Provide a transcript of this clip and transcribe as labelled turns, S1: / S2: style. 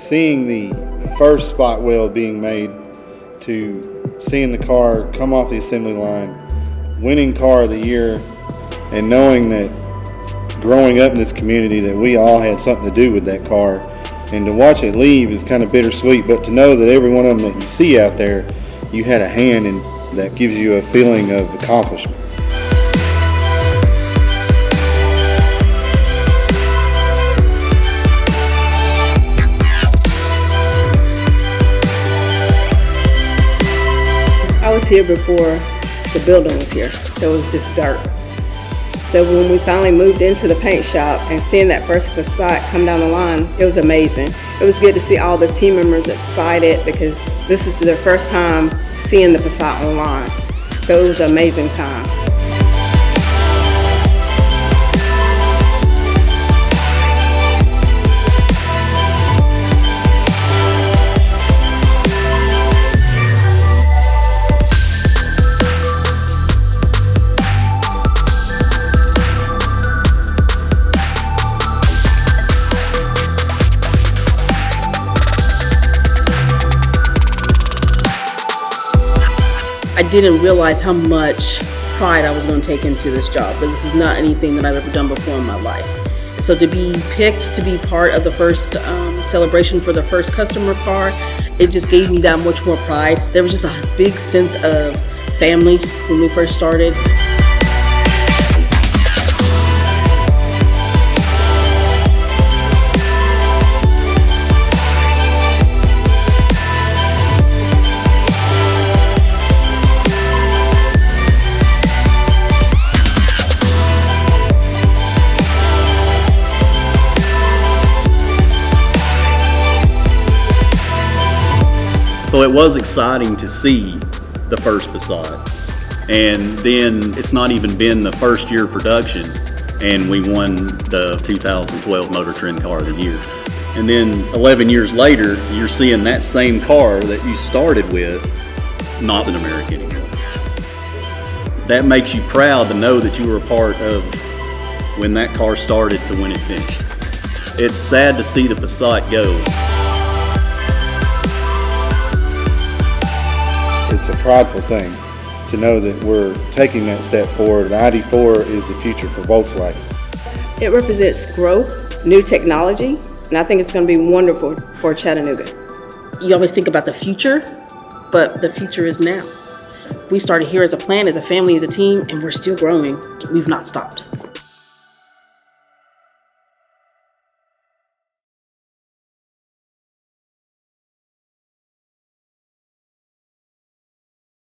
S1: seeing the first spot weld being made to seeing the car come off the assembly line, winning car of the year, and knowing that growing up in this community that we all had something to do with that car, and to watch it leave is kind of bittersweet, but to know that every one of them that you see out there, you had a hand in, that gives you a feeling of accomplishment.
S2: I was here before the building was here, so it was just dirt. So when we finally moved into the paint shop and seeing that first Passat come down the line, it was amazing. It was good to see all the team members excited because this was their first time seeing the Passat online. So it was an amazing time. I didn't realize how much pride I was going to take into this job, but this is not anything that I've ever done before in my life. So to be picked to be part of the first celebration for the first customer car, it just gave me that much more pride. There was just a big sense of family when we first started.
S3: So it was exciting to see the first Passat, and then it's not even been the first year of production and we won the 2012 Motor Trend Car of the Year. And then 11 years later, you're seeing that same car that you started with not in America anymore. That makes you proud to know that you were a part of when that car started to when it finished. It's sad to see the Passat go.
S1: It's a prideful thing to know that we're taking that step forward. The ID4 is the future for Volkswagen.
S2: It represents growth, new technology, and I think it's going to be wonderful for Chattanooga. You always think about the future, but the future is now. We started here as a plan, as a family, as a team, and we're still growing. We've not stopped.